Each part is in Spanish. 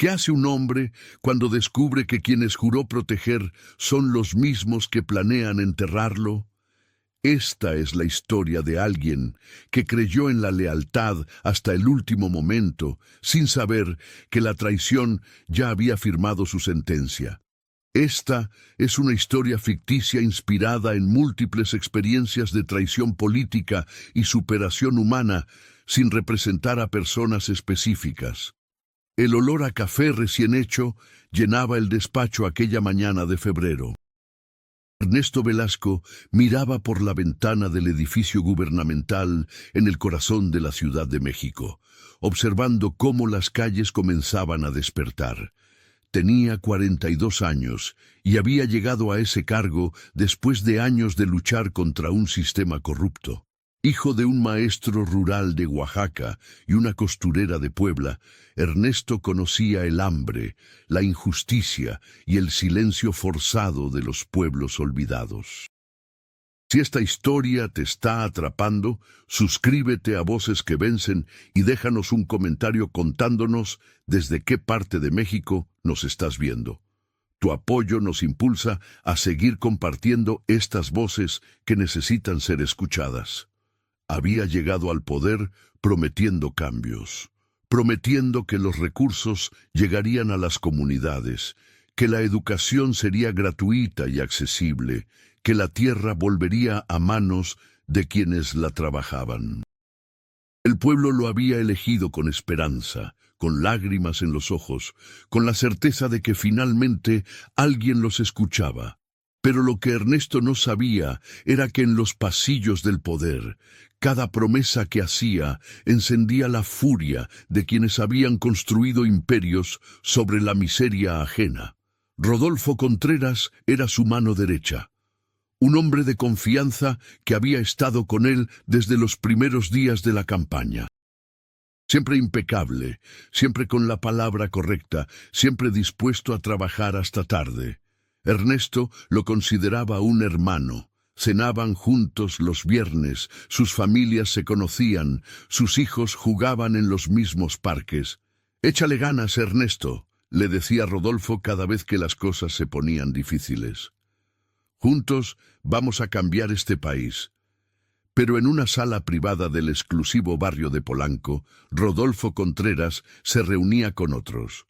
¿Qué hace un hombre cuando descubre que quienes juró proteger son los mismos que planean enterrarlo? Esta es la historia de alguien que creyó en la lealtad hasta el último momento, sin saber que la traición ya había firmado su sentencia. Esta es una historia ficticia inspirada en múltiples experiencias de traición política y superación humana, sin representar a personas específicas. El olor a café recién hecho llenaba el despacho aquella mañana de febrero. Ernesto Velasco miraba por la ventana del edificio gubernamental en el corazón de la Ciudad de México, observando cómo las calles comenzaban a despertar. Tenía 42 años y había llegado a ese cargo después de años de luchar contra un sistema corrupto. Hijo de un maestro rural de Oaxaca y una costurera de Puebla, Ernesto conocía el hambre, la injusticia y el silencio forzado de los pueblos olvidados. Si esta historia te está atrapando, suscríbete a Voces que Vencen y déjanos un comentario contándonos desde qué parte de México nos estás viendo. Tu apoyo nos impulsa a seguir compartiendo estas voces que necesitan ser escuchadas. Había llegado al poder prometiendo cambios, prometiendo que los recursos llegarían a las comunidades, que la educación sería gratuita y accesible, que la tierra volvería a manos de quienes la trabajaban. El pueblo lo había elegido con esperanza, con lágrimas en los ojos, con la certeza de que finalmente alguien los escuchaba. Pero lo que Ernesto no sabía era que en los pasillos del poder, cada promesa que hacía encendía la furia de quienes habían construido imperios sobre la miseria ajena. Rodolfo Contreras era su mano derecha, un hombre de confianza que había estado con él desde los primeros días de la campaña. Siempre impecable, siempre con la palabra correcta, siempre dispuesto a trabajar hasta tarde. Ernesto lo consideraba un hermano. Cenaban juntos los viernes, sus familias se conocían, sus hijos jugaban en los mismos parques. «Échale ganas, Ernesto», le decía Rodolfo cada vez que las cosas se ponían difíciles. «Juntos vamos a cambiar este país». Pero en una sala privada del exclusivo barrio de Polanco, Rodolfo Contreras se reunía con otros.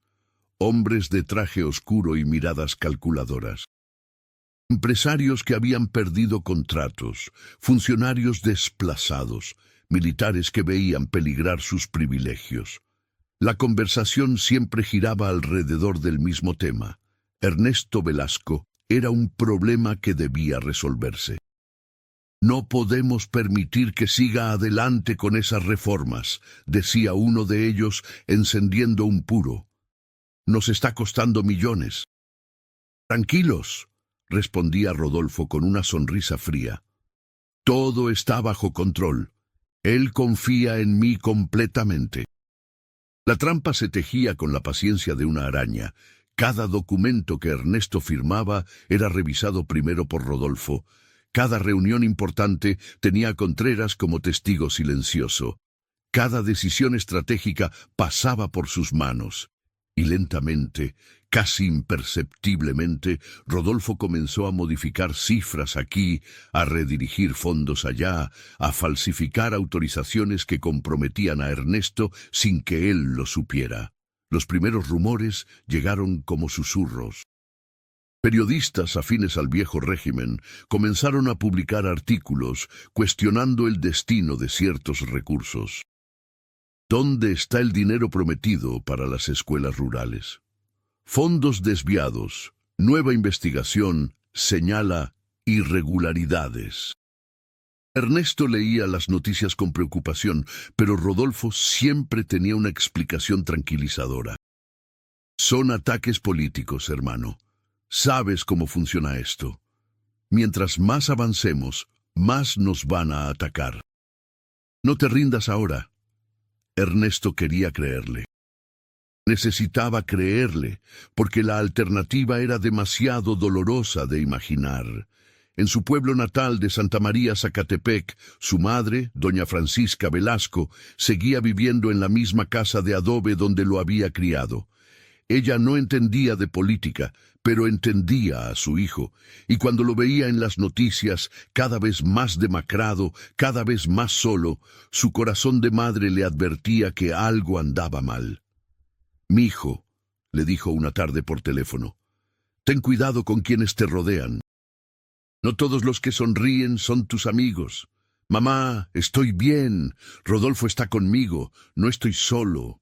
Hombres de traje oscuro y miradas calculadoras. Empresarios que habían perdido contratos, funcionarios desplazados, militares que veían peligrar sus privilegios. La conversación siempre giraba alrededor del mismo tema. Ernesto Velasco era un problema que debía resolverse. «No podemos permitir que siga adelante con esas reformas», decía uno de ellos encendiendo un puro. «Nos está costando millones». «Tranquilos», respondía Rodolfo con una sonrisa fría. «Todo está bajo control. Él confía en mí completamente». La trampa se tejía con la paciencia de una araña. Cada documento que Ernesto firmaba era revisado primero por Rodolfo. Cada reunión importante tenía a Contreras como testigo silencioso. Cada decisión estratégica pasaba por sus manos. Y lentamente, casi imperceptiblemente, Rodolfo comenzó a modificar cifras aquí, a redirigir fondos allá, a falsificar autorizaciones que comprometían a Ernesto sin que él lo supiera. Los primeros rumores llegaron como susurros. Periodistas afines al viejo régimen comenzaron a publicar artículos cuestionando el destino de ciertos recursos. ¿Dónde está el dinero prometido para las escuelas rurales? Fondos desviados. Nueva investigación señala irregularidades. Ernesto leía las noticias con preocupación, pero Rodolfo siempre tenía una explicación tranquilizadora. Son ataques políticos, hermano. Sabes cómo funciona esto. Mientras más avancemos, más nos van a atacar. No te rindas ahora. Ernesto quería creerle. Necesitaba creerle, porque la alternativa era demasiado dolorosa de imaginar. En su pueblo natal de Santa María, Zacatepec, su madre, doña Francisca Velasco, seguía viviendo en la misma casa de adobe donde lo había criado. Ella no entendía de política, pero entendía a su hijo, y cuando lo veía en las noticias, cada vez más demacrado, cada vez más solo, su corazón de madre le advertía que algo andaba mal. «Mi hijo», le dijo una tarde por teléfono, «ten cuidado con quienes te rodean. No todos los que sonríen son tus amigos. Mamá, estoy bien. Rodolfo está conmigo. No estoy solo».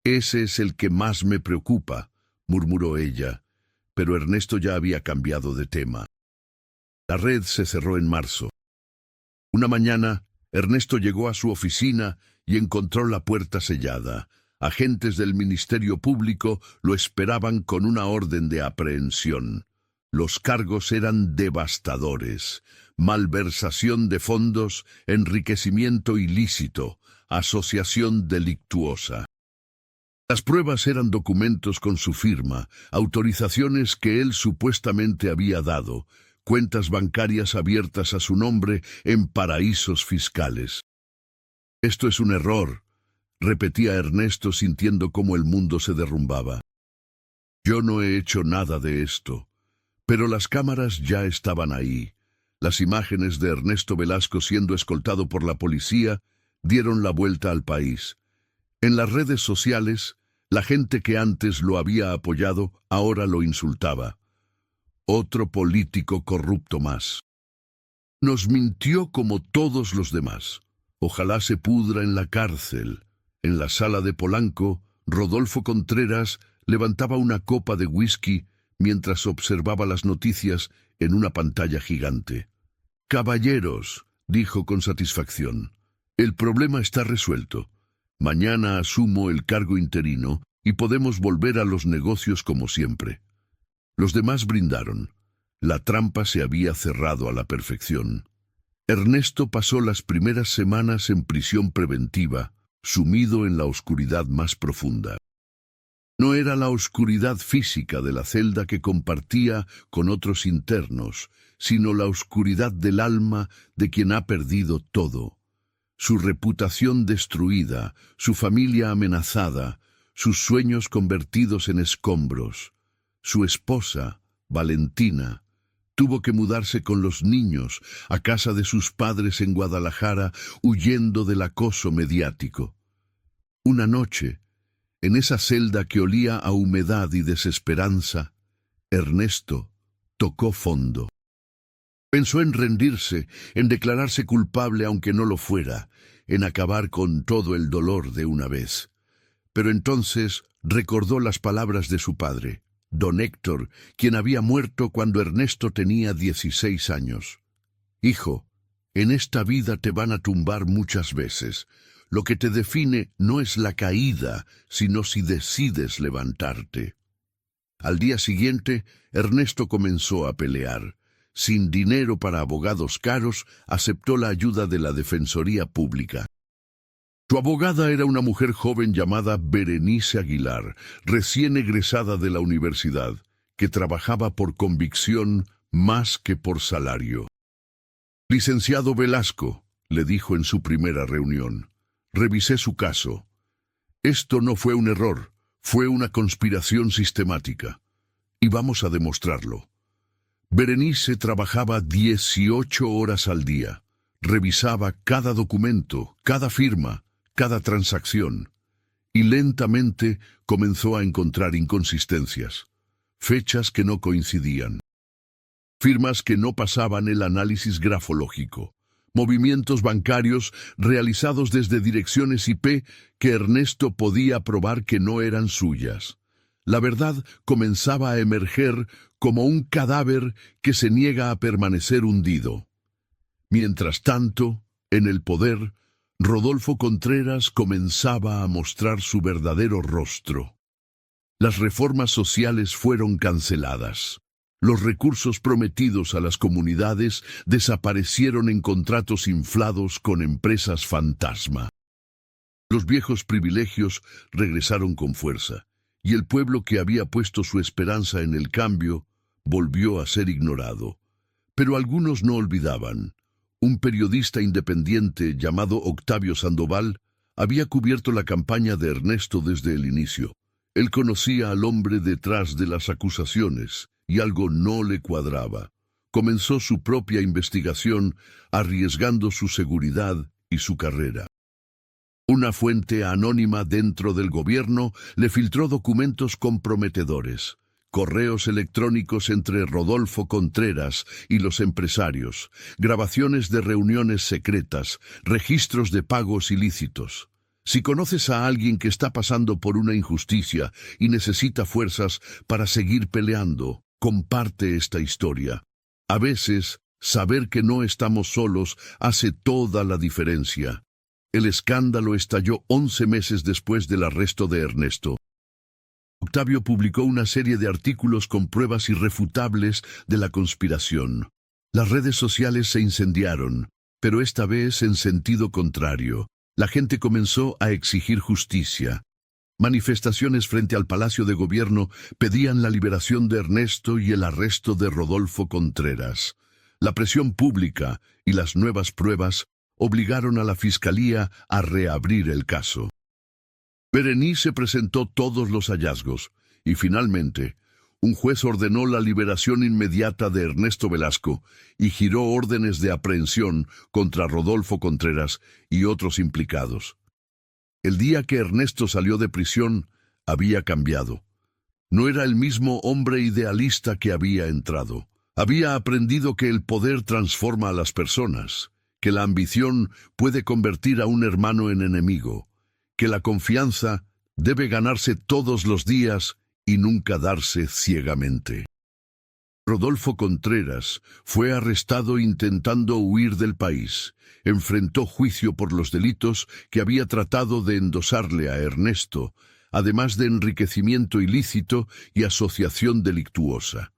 «Ese es el que más me preocupa», murmuró ella, pero Ernesto ya había cambiado de tema. La red se cerró en marzo. Una mañana, Ernesto llegó a su oficina y encontró la puerta sellada. Agentes del Ministerio Público lo esperaban con una orden de aprehensión. Los cargos eran devastadores: malversación de fondos, enriquecimiento ilícito, asociación delictuosa. Las pruebas eran documentos con su firma, autorizaciones que él supuestamente había dado, cuentas bancarias abiertas a su nombre en paraísos fiscales. «Esto es un error», repetía Ernesto sintiendo cómo el mundo se derrumbaba. «Yo no he hecho nada de esto». Pero las cámaras ya estaban ahí. Las imágenes de Ernesto Velasco siendo escoltado por la policía dieron la vuelta al país. En las redes sociales, la gente que antes lo había apoyado ahora lo insultaba. Otro político corrupto más. Nos mintió como todos los demás. Ojalá se pudra en la cárcel. En la sala de Polanco, Rodolfo Contreras levantaba una copa de whisky mientras observaba las noticias en una pantalla gigante. «Caballeros», dijo con satisfacción, «el problema está resuelto. Mañana asumo el cargo interino y podemos volver a los negocios como siempre». Los demás brindaron. La trampa se había cerrado a la perfección. Ernesto pasó las primeras semanas en prisión preventiva, sumido en la oscuridad más profunda. No era la oscuridad física de la celda que compartía con otros internos, sino la oscuridad del alma de quien ha perdido todo. Su reputación destruida, su familia amenazada, sus sueños convertidos en escombros. Su esposa, Valentina, tuvo que mudarse con los niños a casa de sus padres en Guadalajara, huyendo del acoso mediático. Una noche, en esa celda que olía a humedad y desesperanza, Ernesto tocó fondo. Pensó en rendirse, en declararse culpable aunque no lo fuera, en acabar con todo el dolor de una vez. Pero entonces recordó las palabras de su padre, don Héctor, quien había muerto cuando Ernesto tenía 16 años. «Hijo, en esta vida te van a tumbar muchas veces. Lo que te define no es la caída, sino si decides levantarte». Al día siguiente, Ernesto comenzó a pelear. Sin dinero para abogados caros, aceptó la ayuda de la Defensoría Pública. Su abogada era una mujer joven llamada Berenice Aguilar, recién egresada de la universidad, que trabajaba por convicción más que por salario. «Licenciado Velasco», le dijo en su primera reunión, «revisé su caso. Esto no fue un error, fue una conspiración sistemática. Y vamos a demostrarlo». Berenice trabajaba 18 horas al día. Revisaba cada documento, cada firma, cada transacción. Y lentamente comenzó a encontrar inconsistencias. Fechas que no coincidían. Firmas que no pasaban el análisis grafológico. Movimientos bancarios realizados desde direcciones IP que Ernesto podía probar que no eran suyas. La verdad comenzaba a emerger como un cadáver que se niega a permanecer hundido. Mientras tanto, en el poder, Rodolfo Contreras comenzaba a mostrar su verdadero rostro. Las reformas sociales fueron canceladas. Los recursos prometidos a las comunidades desaparecieron en contratos inflados con empresas fantasma. Los viejos privilegios regresaron con fuerza, y el pueblo que había puesto su esperanza en el cambio volvió a ser ignorado. Pero algunos no olvidaban. Un periodista independiente llamado Octavio Sandoval había cubierto la campaña de Ernesto desde el inicio. Él conocía al hombre detrás de las acusaciones, y algo no le cuadraba. Comenzó su propia investigación, arriesgando su seguridad y su carrera. Una fuente anónima dentro del gobierno le filtró documentos comprometedores, correos electrónicos entre Rodolfo Contreras y los empresarios, grabaciones de reuniones secretas, registros de pagos ilícitos. Si conoces a alguien que está pasando por una injusticia y necesita fuerzas para seguir peleando, comparte esta historia. A veces, saber que no estamos solos hace toda la diferencia. El escándalo estalló 11 meses después del arresto de Ernesto. Octavio publicó una serie de artículos con pruebas irrefutables de la conspiración. Las redes sociales se incendiaron, pero esta vez en sentido contrario. La gente comenzó a exigir justicia. Manifestaciones frente al Palacio de Gobierno pedían la liberación de Ernesto y el arresto de Rodolfo Contreras. La presión pública y las nuevas pruebas obligaron a la Fiscalía a reabrir el caso. Berenice presentó todos los hallazgos y finalmente un juez ordenó la liberación inmediata de Ernesto Velasco y giró órdenes de aprehensión contra Rodolfo Contreras y otros implicados. El día que Ernesto salió de prisión, había cambiado. No era el mismo hombre idealista que había entrado. Había aprendido que el poder transforma a las personas, que la ambición puede convertir a un hermano en enemigo, que la confianza debe ganarse todos los días y nunca darse ciegamente. Rodolfo Contreras fue arrestado intentando huir del país. Enfrentó juicio por los delitos que había tratado de endosarle a Ernesto, además de enriquecimiento ilícito y asociación delictuosa.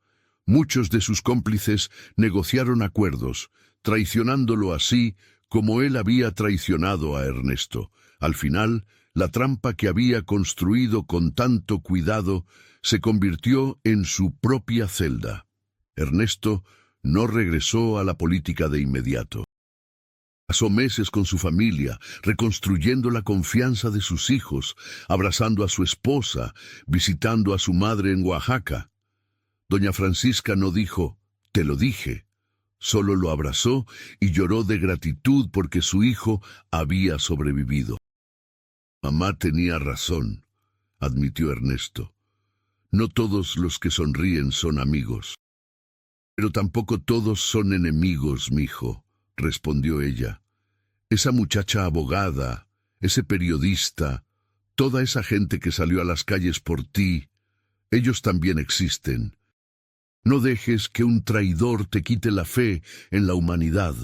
Muchos de sus cómplices negociaron acuerdos, traicionándolo así como él había traicionado a Ernesto. Al final, la trampa que había construido con tanto cuidado se convirtió en su propia celda. Ernesto no regresó a la política de inmediato. Pasó meses con su familia, reconstruyendo la confianza de sus hijos, abrazando a su esposa, visitando a su madre en Oaxaca. Doña Francisca no dijo, «Te lo dije». Solo lo abrazó y lloró de gratitud porque su hijo había sobrevivido. «Mamá tenía razón», admitió Ernesto. «No todos los que sonríen son amigos». «Pero tampoco todos son enemigos, mijo», respondió ella. «Esa muchacha abogada, ese periodista, toda esa gente que salió a las calles por ti, ellos también existen. No dejes que un traidor te quite la fe en la humanidad».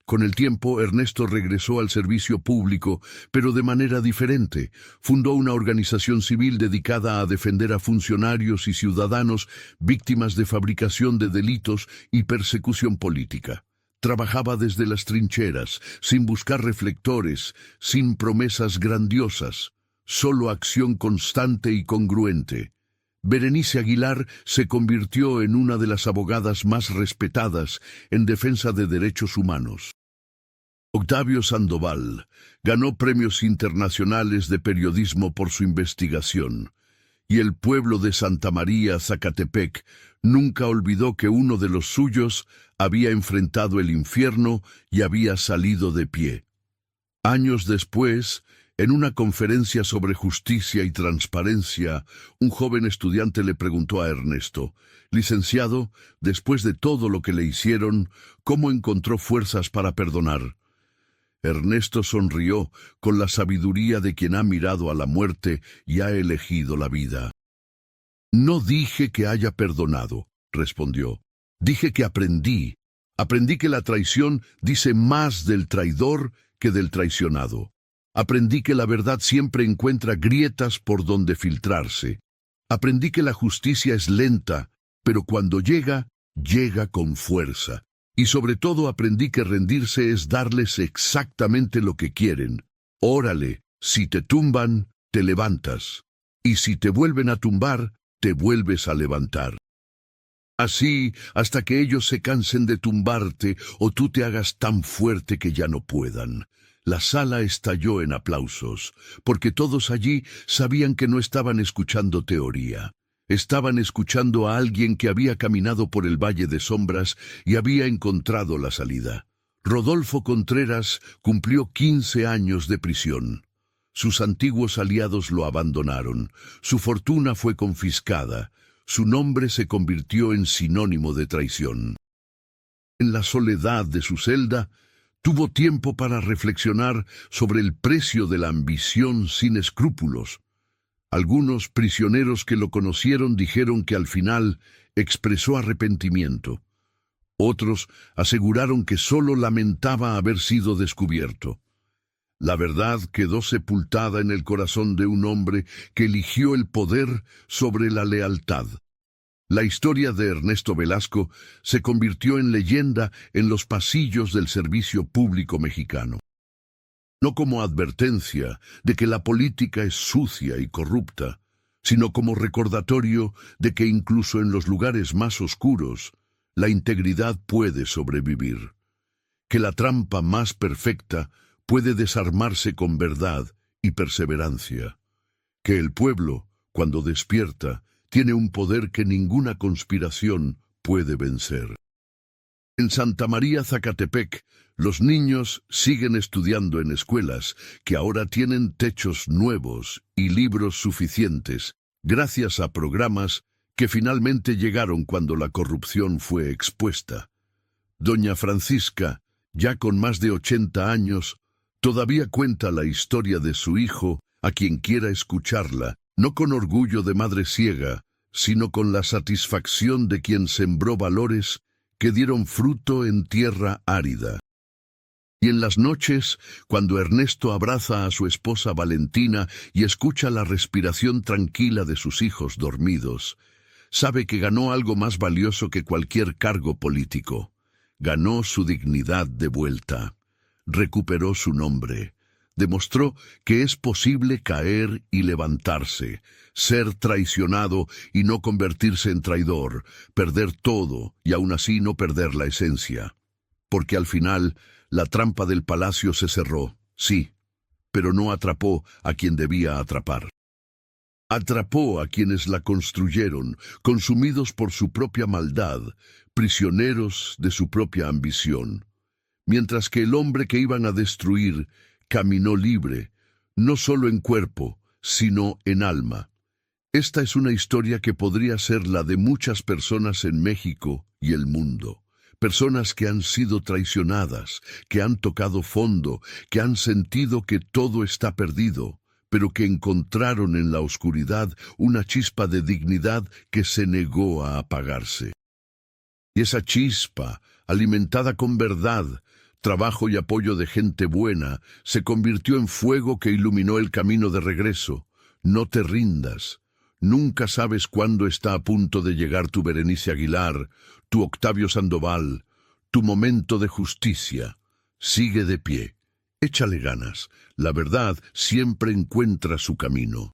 Con el tiempo, Ernesto regresó al servicio público, pero de manera diferente. Fundó una organización civil dedicada a defender a funcionarios y ciudadanos víctimas de fabricación de delitos y persecución política. Trabajaba desde las trincheras, sin buscar reflectores, sin promesas grandiosas, solo acción constante y congruente. Berenice Aguilar se convirtió en una de las abogadas más respetadas en defensa de derechos humanos. Octavio Sandoval ganó premios internacionales de periodismo por su investigación, y el pueblo de Santa María, Zacatepec, nunca olvidó que uno de los suyos había enfrentado el infierno y había salido de pie. Años después, en una conferencia sobre justicia y transparencia, un joven estudiante le preguntó a Ernesto, «Licenciado, después de todo lo que le hicieron, ¿cómo encontró fuerzas para perdonar?». Ernesto sonrió con la sabiduría de quien ha mirado a la muerte y ha elegido la vida. «No dije que haya perdonado», respondió. «Dije que aprendí. Aprendí que la traición dice más del traidor que del traicionado. Aprendí que la verdad siempre encuentra grietas por donde filtrarse. Aprendí que la justicia es lenta, pero cuando llega, llega con fuerza. Y sobre todo aprendí que rendirse es darles exactamente lo que quieren. Órale, si te tumban, te levantas. Y si te vuelven a tumbar, te vuelves a levantar. Así hasta que ellos se cansen de tumbarte o tú te hagas tan fuerte que ya no puedan. La sala estalló en aplausos, porque todos allí sabían que no estaban escuchando teoría. Estaban escuchando a alguien que había caminado por el Valle de Sombras y había encontrado la salida. Rodolfo Contreras cumplió 15 años de prisión. Sus antiguos aliados lo abandonaron, su fortuna fue confiscada, su nombre se convirtió en sinónimo de traición. En la soledad de su celda, tuvo tiempo para reflexionar sobre el precio de la ambición sin escrúpulos. Algunos prisioneros que lo conocieron dijeron que al final expresó arrepentimiento. Otros aseguraron que solo lamentaba haber sido descubierto. La verdad quedó sepultada en el corazón de un hombre que eligió el poder sobre la lealtad. La historia de Ernesto Velasco se convirtió en leyenda en los pasillos del servicio público mexicano. No como advertencia de que la política es sucia y corrupta, sino como recordatorio de que incluso en los lugares más oscuros, la integridad puede sobrevivir, que la trampa más perfecta puede desarmarse con verdad y perseverancia, que el pueblo, cuando despierta, tiene un poder que ninguna conspiración puede vencer. En Santa María Zacatepec, los niños siguen estudiando en escuelas que ahora tienen techos nuevos y libros suficientes, gracias a programas que finalmente llegaron cuando la corrupción fue expuesta. Doña Francisca, ya con más de 80 años, todavía cuenta la historia de su hijo a quien quiera escucharla, no con orgullo de madre ciega, sino con la satisfacción de quien sembró valores que dieron fruto en tierra árida. Y en las noches, cuando Ernesto abraza a su esposa Valentina y escucha la respiración tranquila de sus hijos dormidos, sabe que ganó algo más valioso que cualquier cargo político. Ganó su dignidad de vuelta, recuperó su nombre, demostró que es posible caer y levantarse, ser traicionado y no convertirse en traidor, perder todo y aún así no perder la esencia. Porque al final, la trampa del palacio se cerró, sí, pero no atrapó a quien debía atrapar. Atrapó a quienes la construyeron, consumidos por su propia maldad, prisioneros de su propia ambición. Mientras que el hombre que iban a destruir caminó libre, no solo en cuerpo, sino en alma. Esta es una historia que podría ser la de muchas personas en México y el mundo. Personas que han sido traicionadas, que han tocado fondo, que han sentido que todo está perdido, pero que encontraron en la oscuridad una chispa de dignidad que se negó a apagarse. Y esa chispa, alimentada con verdad, trabajo y apoyo de gente buena, se convirtió en fuego que iluminó el camino de regreso. No te rindas. Nunca sabes cuándo está a punto de llegar tu Berenice Aguilar, tu Octavio Sandoval, tu momento de justicia. Sigue de pie. Échale ganas. La verdad siempre encuentra su camino.